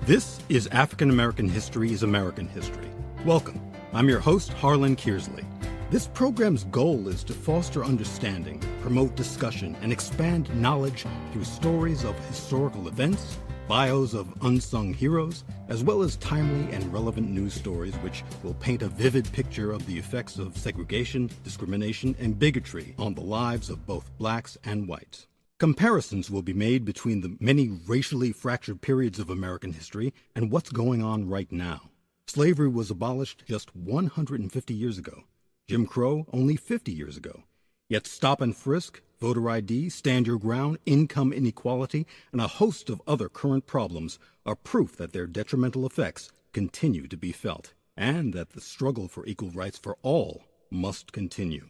This is African American History is American History. Welcome. I'm your host, Harlan Kearsley. This program's goal is to foster understanding, promote discussion, and expand knowledge through stories of historical events, bios of unsung heroes, as well as timely and relevant news stories which will paint a vivid picture of the effects of segregation, discrimination, and bigotry on the lives of both blacks and whites. Comparisons will be made between the many racially fractured periods of American history and what's going on right now. Slavery was abolished just 150 years ago. Jim Crow only 50 years ago. Yet stop and frisk, voter ID, stand your ground, income inequality, and a host of other current problems are proof that their detrimental effects continue to be felt, and that the struggle for equal rights for all must continue.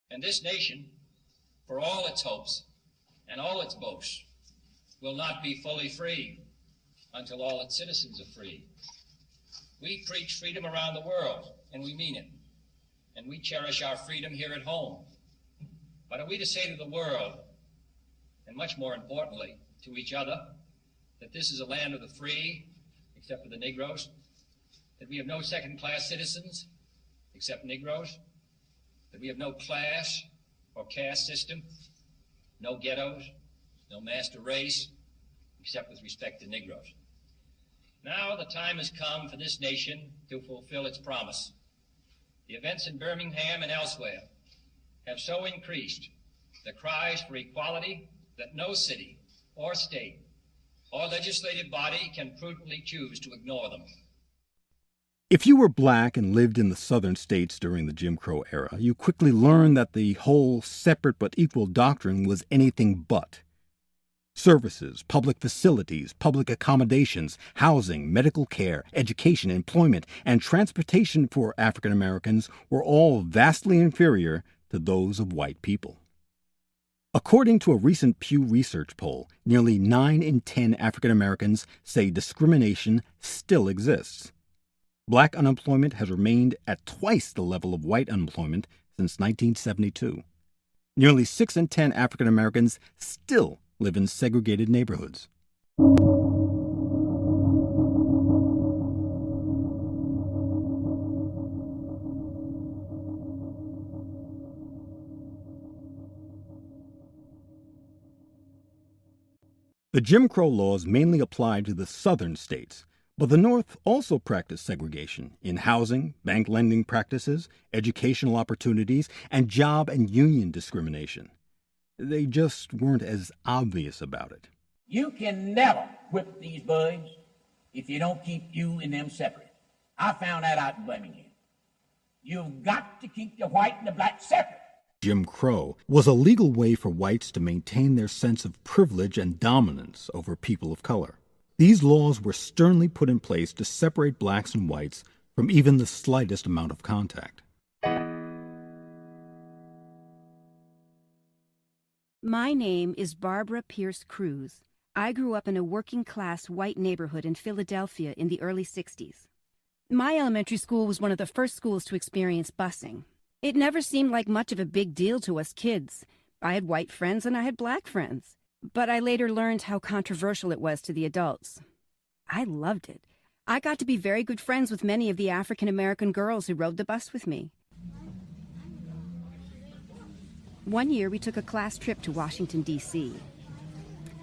And this nation, for all its hopes and all its boasts, will not be fully free until all its citizens are free. We preach freedom around the world, and we mean it. And we cherish our freedom here at home. But are we to say to the world, and much more importantly, to each other, that this is a land of the free, except for the Negroes, that we have no second-class citizens, except Negroes, that we have no class or caste system, no ghettos, no master race, except with respect to Negroes? Now the time has come for this nation to fulfill its promise. The events in Birmingham and elsewhere have so increased the cries for equality that no city or state or legislative body can prudently choose to ignore them. If you were black and lived in the southern states during the Jim Crow era, you quickly learned that the whole separate but equal doctrine was anything but. Services, public facilities, public accommodations, housing, medical care, education, employment, and transportation for African Americans were all vastly inferior to those of white people. According to a recent Pew Research poll, nearly 9 in 10 African Americans say discrimination still exists. Black unemployment has remained at twice the level of white unemployment since 1972. Nearly 6 in 10 African Americans still live in segregated neighborhoods. The Jim Crow laws mainly applied to the southern states, but the North also practiced segregation in housing, bank lending practices, educational opportunities, and job and union discrimination. They just weren't as obvious about it. You can never whip these boys if you don't keep you and them separate. I found that out in Birmingham. You've got to keep the white and the black separate. Jim Crow was a legal way for whites to maintain their sense of privilege and dominance over people of color. These laws were sternly put in place to separate blacks and whites from even the slightest amount of contact. My name is Barbara Pierce Cruz. I grew up in a working-class white neighborhood in Philadelphia in the early 60s. My elementary school was one of the first schools to experience busing. It never seemed like much of a big deal to us kids. I had white friends and I had black friends. But I later learned how controversial it was to the adults. I loved it. I got to be very good friends with many of the African-American girls who rode the bus with me. One year, we took a class trip to Washington, D.C.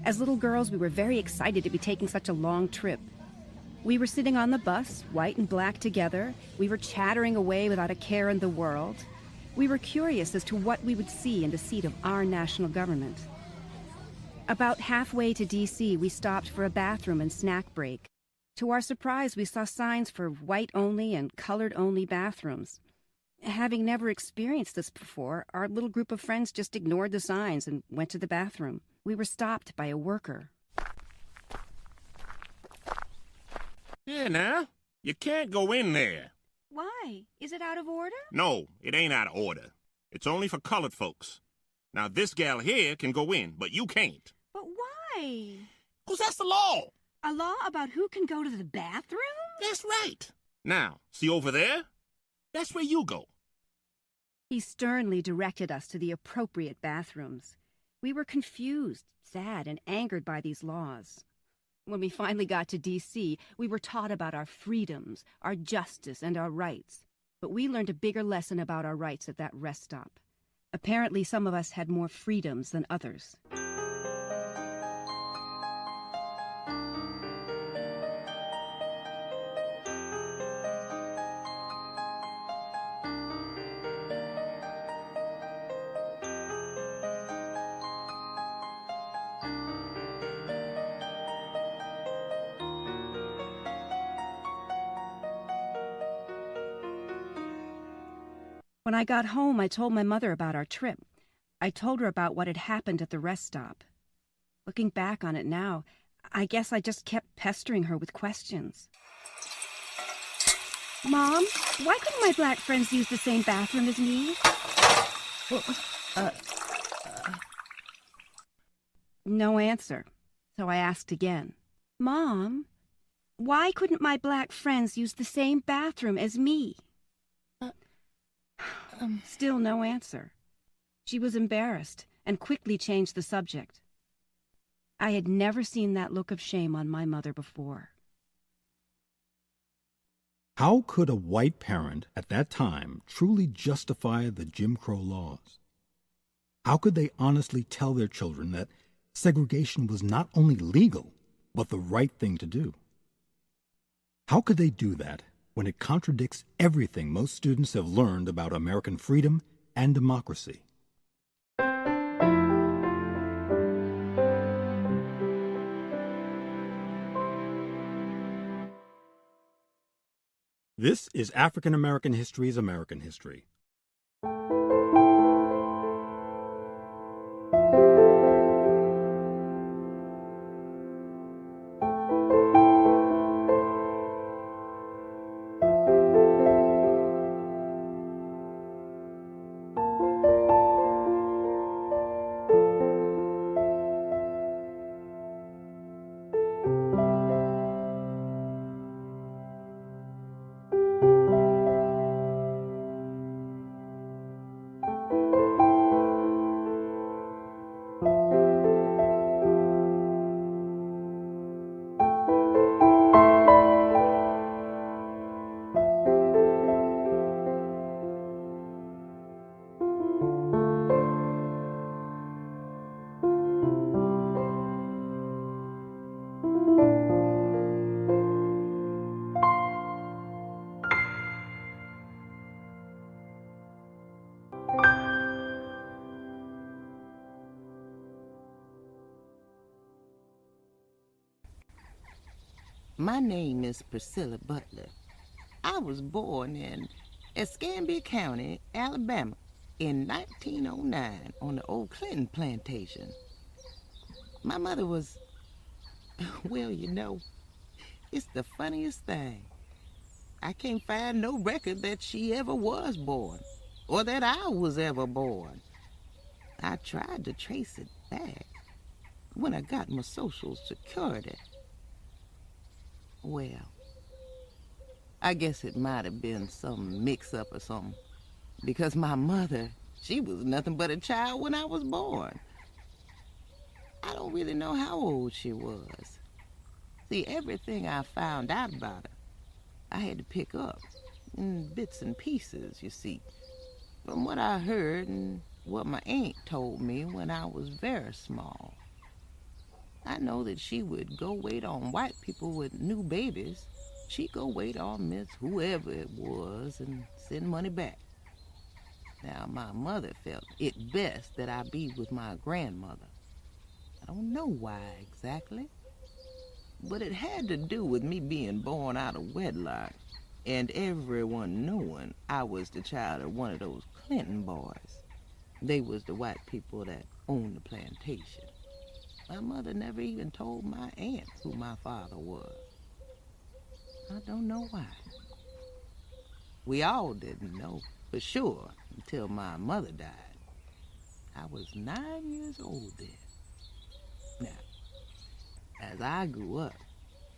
As little girls, we were very excited to be taking such a long trip. We were sitting on the bus, white and black together. We were chattering away without a care in the world. We were curious as to what we would see in the seat of our national government. About halfway to D.C., we stopped for a bathroom and snack break. To our surprise, we saw signs for white-only and colored-only bathrooms. Having never experienced this before, our little group of friends just ignored the signs and went to the bathroom. We were stopped by a worker. Yeah, now, you can't go in there. Why? Is it out of order? No, it ain't out of order. It's only for colored folks. Now, this gal here can go in, but you can't. But why? 'Cause that's the law. A law about who can go to the bathroom? That's right. Now, see over there? That's where you go. He sternly directed us to the appropriate bathrooms. We were confused, sad, and angered by these laws. When we finally got to D.C., we were taught about our freedoms, our justice, and our rights. But we learned a bigger lesson about our rights at that rest stop. Apparently, some of us had more freedoms than others. When I got home, I told my mother about our trip. I told her about what had happened at the rest stop. Looking back on it now, I guess I just kept pestering her with questions. Mom, why couldn't my black friends use the same bathroom as me? No answer, so I asked again. Mom, why couldn't my black friends use the same bathroom as me? Still no answer. She was embarrassed and quickly changed the subject. I had never seen that look of shame on my mother before. How could a white parent at that time truly justify the Jim Crow laws? How could they honestly tell their children that segregation was not only legal, but the right thing to do? How could they do that when it contradicts everything most students have learned about American freedom and democracy? This is African American History's American History. My name is Priscilla Butler. I was born in Escambia County, Alabama, in 1909 on the old Clinton plantation. My mother was, well, you know, it's the funniest thing. I can't find no record that she ever was born, or that I was ever born. I tried to trace it back when I got my Social Security. Well, I guess it might have been some mix-up or something, because my mother, she was nothing but a child when I was born. I don't really know how old she was. See, everything I found out about her, I had to pick up in bits and pieces, you see, from what I heard and what my aunt told me when I was very small. I know that she would go wait on white people with new babies. She'd go wait on Miss whoever it was and send money back. Now, my mother felt it best that I be with my grandmother. I don't know why exactly, but it had to do with me being born out of wedlock and everyone knowing I was the child of one of those Clinton boys. They was the white people that owned the plantation. My mother never even told my aunt who my father was. I don't know why. We all didn't know for sure until my mother died. I was 9 years old then. Now, as I grew up,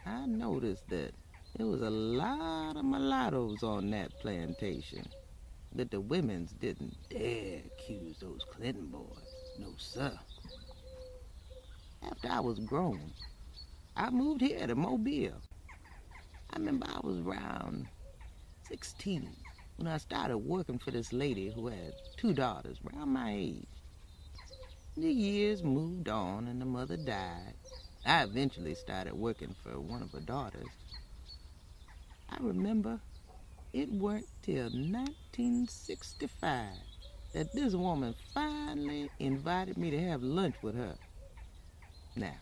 I noticed that there was a lot of mulattoes on that plantation, that the women's didn't dare accuse those Clinton boys. No, sir. After I was grown, I moved here to Mobile. I remember I was around 16 when I started working for this lady who had 2 daughters around my age. The years moved on and the mother died. I eventually started working for one of her daughters. I remember it weren't till 1965 that this woman finally invited me to have lunch with her. Now,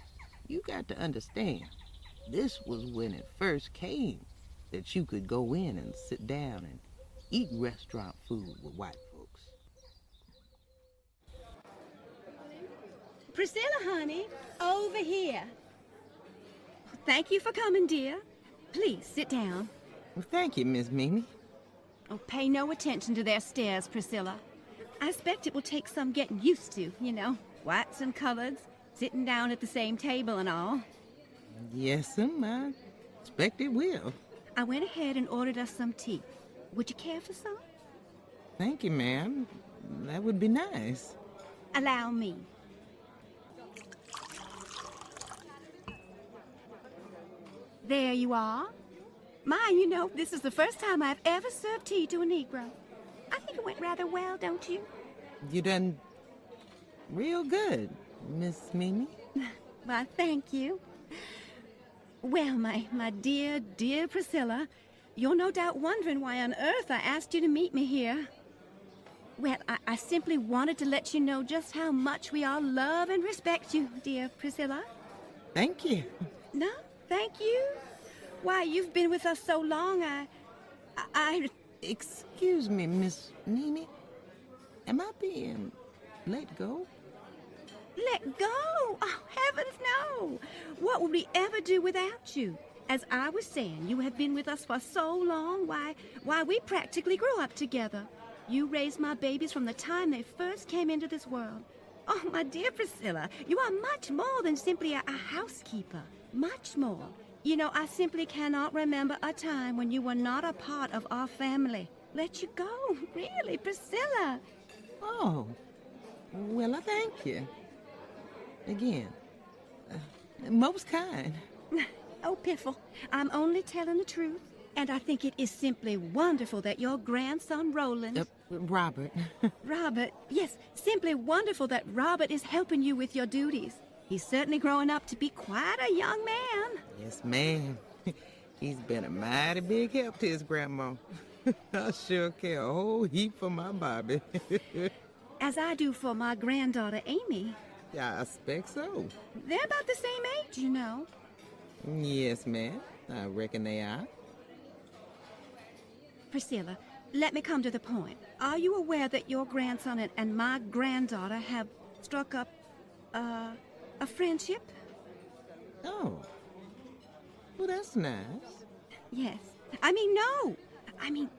you got to understand, this was when it first came that you could go in and sit down and eat restaurant food with white folks. Priscilla, honey, over here. Thank you for coming, dear. Please, sit down. Well, thank you, Miss Mimi. Oh, pay no attention to their stares, Priscilla. I expect it will take some getting used to, you know, whites and coloreds, sitting down at the same table and all. Yes, I expect it will. I went ahead and ordered us some tea. Would you care for some? Thank you, ma'am. That would be nice. Allow me. There you are. My, you know, this is the first time I've ever served tea to a Negro. I think it went rather well, don't you? You done real good, Miss Mimi. Why, thank you. Well, my dear, dear Priscilla, you're no doubt wondering why on earth I asked you to meet me here. Well, I simply wanted to let you know just how much we all love and respect you, dear Priscilla. Thank you. No, thank you. Why, you've been with us so long, I... Excuse me, Miss Mimi. Am I being let go? Let go? Oh, heavens, no. What would we ever do without you? As I was saying, you have been with us for so long. Why, we practically grew up together. You raised my babies from the time they first came into this world. Oh, my dear Priscilla, you are much more than simply a housekeeper. Much more. You know, I simply cannot remember a time when you were not a part of our family. Let you go, really, Priscilla. Oh, well, I thank you. Again, most kind. Oh, Piffle, I'm only telling the truth. And I think it is simply wonderful that your grandson, Roland... Robert. Robert, yes, simply wonderful that Robert is helping you with your duties. He's certainly growing up to be quite a young man. Yes, ma'am. He's been a mighty big help to his grandma. I sure care a whole heap for my Bobby. As I do for my granddaughter, Amy. Yeah, I expect so. They're about the same age, you know. Yes, ma'am. I reckon they are. Priscilla, let me come to the point. Are you aware that your grandson and my granddaughter have struck up, a friendship? Oh. Well, that's nice. Yes. I mean, no. I mean,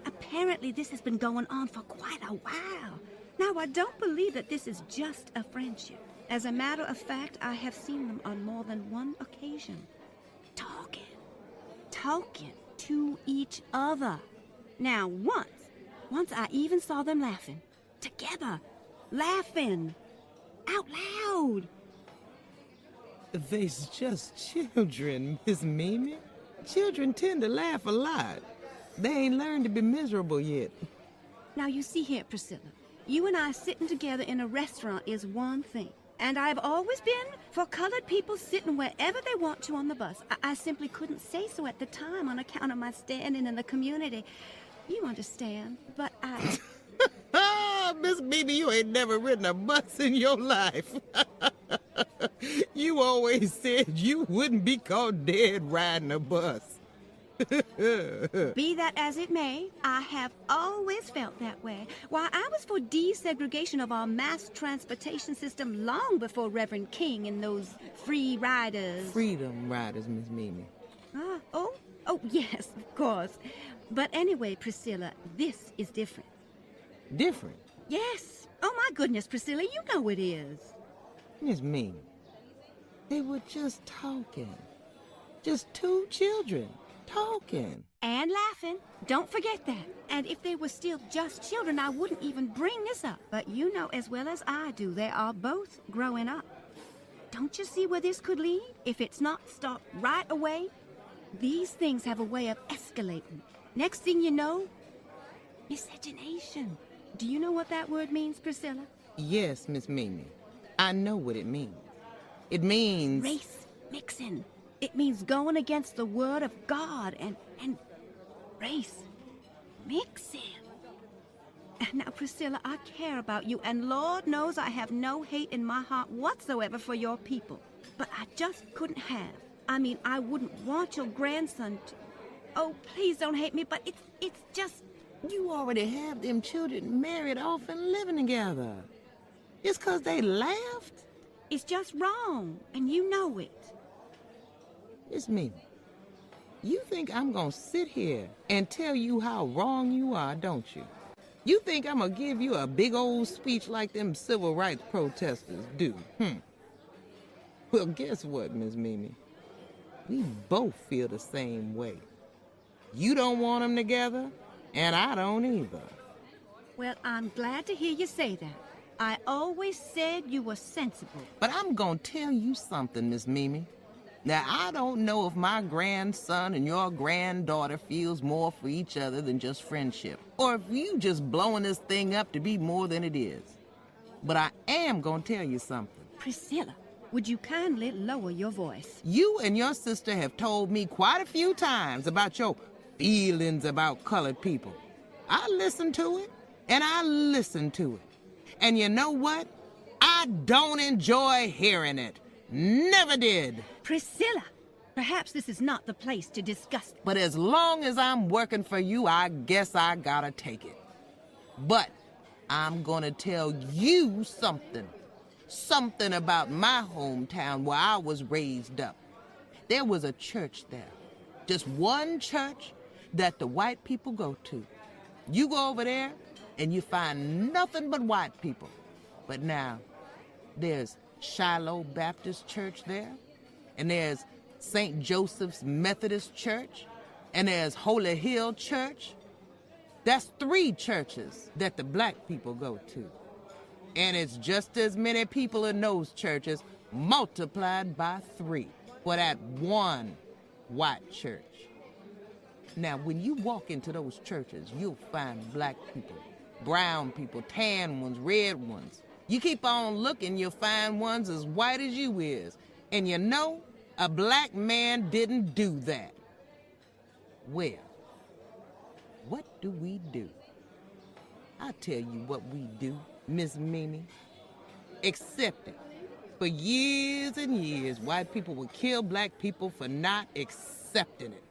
apparently this has been going on for quite a while. Now, I don't believe that this is just a friendship. As a matter of fact, I have seen them on more than one occasion. Talking to each other. Now, once I even saw them laughing. Together. Laughing. Out loud. They's just children, Miss Mimi. Children tend to laugh a lot. They ain't learned to be miserable yet. Now, you see here, Priscilla, you and I sitting together in a restaurant is one thing. And I've always been for colored people sitting wherever they want to on the bus. I simply couldn't say so at the time on account of my standing in the community. You understand, but I... Miss Mimi, you ain't never ridden a bus in your life. You always said you wouldn't be caught dead riding a bus. Be that as it may, I have always felt that way. Why, I was for desegregation of our mass transportation system long before Reverend King and those free riders. Freedom riders, Miss Mimi. Oh, yes, of course. But anyway, Priscilla, this is different. Different? Yes. Oh, my goodness, Priscilla, you know it is. Miss Mimi, they were just talking. Just 2 children. Talking. And laughing. Don't forget that. And if they were still just children, I wouldn't even bring this up. But you know as well as I do, they are both growing up. Don't you see where this could lead if it's not stopped right away? These things have a way of escalating. Next thing you know, miscegenation. Do you know what that word means, Priscilla? Yes, Miss Mimi. I know what it means. It means... Race mixing. It means going against the word of God and race mixing. Now, Priscilla, I care about you, and Lord knows I have no hate in my heart whatsoever for your people. But I just couldn't have. I mean, I wouldn't want your grandson to... Oh, please don't hate me, but it's just... You already have them children married off and living together. It's 'cause they laughed? It's just wrong, and you know it. It's me. You think I'm gonna sit here and tell you how wrong you are, don't you? You think I'm gonna give you a big old speech like them civil rights protesters do, Well, guess what, Miss Mimi? We both feel the same way. You don't want them together, and I don't either. Well, I'm glad to hear you say that. I always said you were sensible. But I'm gonna tell you something, Miss Mimi. Now, I don't know if my grandson and your granddaughter feels more for each other than just friendship, or if you just blowing this thing up to be more than it is. But I am gonna tell you something. Priscilla, would you kindly lower your voice? You and your sister have told me quite a few times about your feelings about colored people. I listened to it, and I listened to it. And you know what? I don't enjoy hearing it. Never did. Priscilla, perhaps this is not the place to discuss it. But as long as I'm working for you, I guess I gotta take it. But I'm gonna tell you something. Something about my hometown where I was raised up. There was a church there. Just one church that the white people go to. You go over there and you find nothing but white people. But now, there's Shiloh Baptist Church there, and there's St. Joseph's Methodist Church, and there's Holy Hill Church. That's 3 churches that the black people go to. And it's just as many people in those churches multiplied by 3 for that one white church. Now, when you walk into those churches, you'll find black people, brown people, tan ones, red ones. You keep on looking, you'll find ones as white as you is. And you know, a black man didn't do that. Well, what do we do? I'll tell you what we do, Miss Mimi. Accept it. For years and years, white people would kill black people for not accepting it.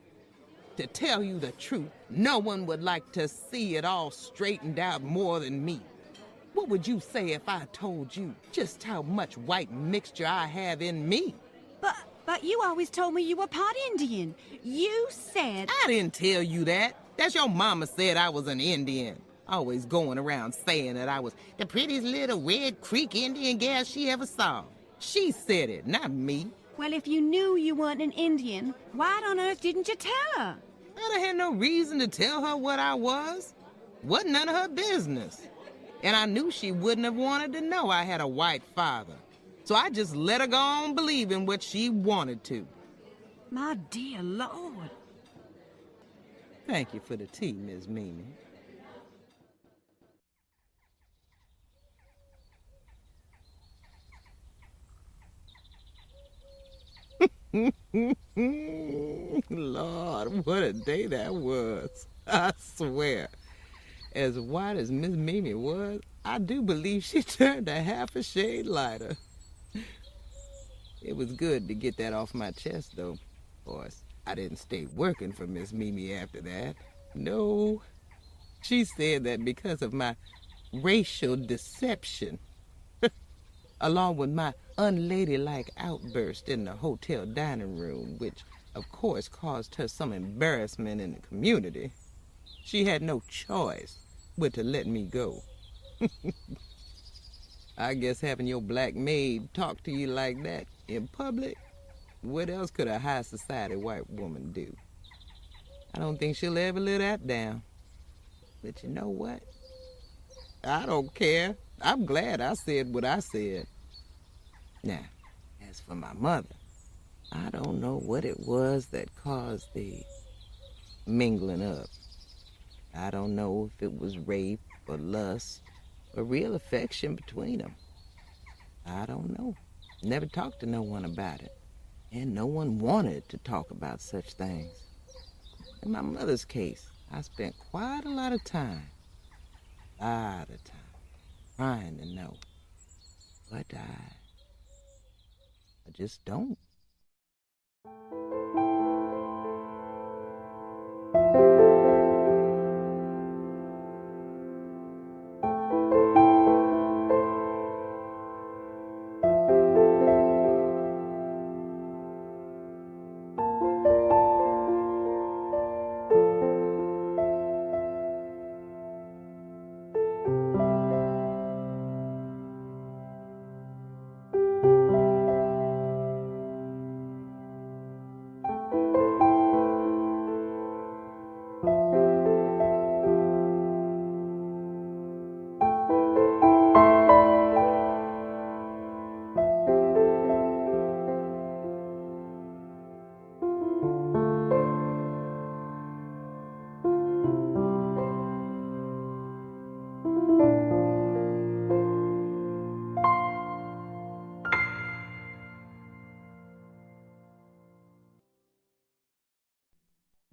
To tell you the truth, no one would like to see it all straightened out more than me. What would you say if I told you just how much white mixture I have in me? But you always told me you were part Indian. You said... I didn't tell you that. That's your mama said I was an Indian. Always going around saying that I was the prettiest little Red Creek Indian gal she ever saw. She said it, not me. Well, if you knew you weren't an Indian, why on earth didn't you tell her? I had no reason to tell her what I was. Wasn't none of her business. And I knew she wouldn't have wanted to know I had a white father. So I just let her go on believing what she wanted to. My dear Lord. Thank you for the tea, Miss Mimi. Lord, what a day that was. I swear. As white as Miss Mimi was, I do believe she turned a half a shade lighter. It was good to get that off my chest, though. Of course, I didn't stay working for Miss Mimi after that. No. She said that because of my racial deception, along with my unladylike outburst in the hotel dining room, which, of course, caused her some embarrassment in the community, she had no choice but to let me go. I guess having your black maid talk to you like that in public, what else could a high society white woman do? I don't think she'll ever live that down. But you know what? I don't care. I'm glad I said what I said. Now, As for my mother, I don't know what it was that caused the mingling up. I don't know if it was rape or lust or real affection between them. I don't know. Never talked to no one about it. And no one wanted to talk about such things. In my mother's case, I spent quite a lot of time, trying to know. But I just don't.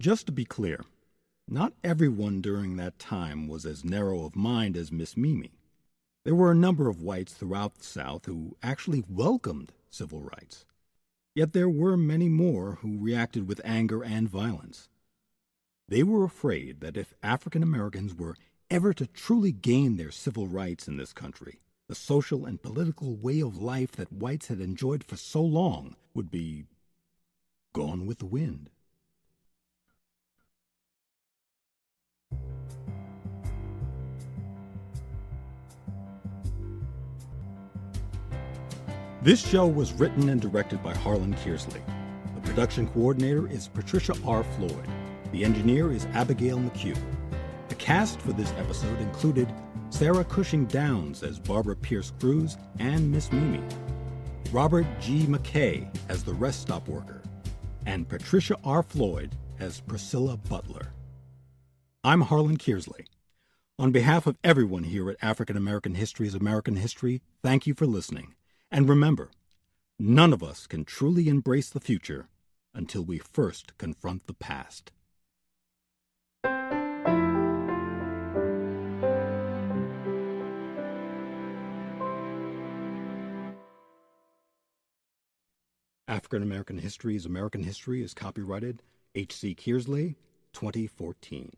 Just to be clear, not everyone during that time was as narrow of mind as Miss Mimi. There were a number of whites throughout the South who actually welcomed civil rights. Yet there were many more who reacted with anger and violence. They were afraid that if African Americans were ever to truly gain their civil rights in this country, the social and political way of life that whites had enjoyed for so long would be gone with the wind. This show was written and directed by Harlan Kearsley. The production coordinator is Patricia R. Floyd. The engineer is Abigail McHugh. The cast for this episode included Sarah Cushing Downs as Barbara Pierce Cruz and Miss Mimi, Robert G. McKay as the rest stop worker, and Patricia R. Floyd as Priscilla Butler. I'm Harlan Kearsley. On behalf of everyone here at African American History is American History, thank you for listening. And remember, none of us can truly embrace the future until we first confront the past. African American History is American History is copyrighted H.C. Kearsley, 2014.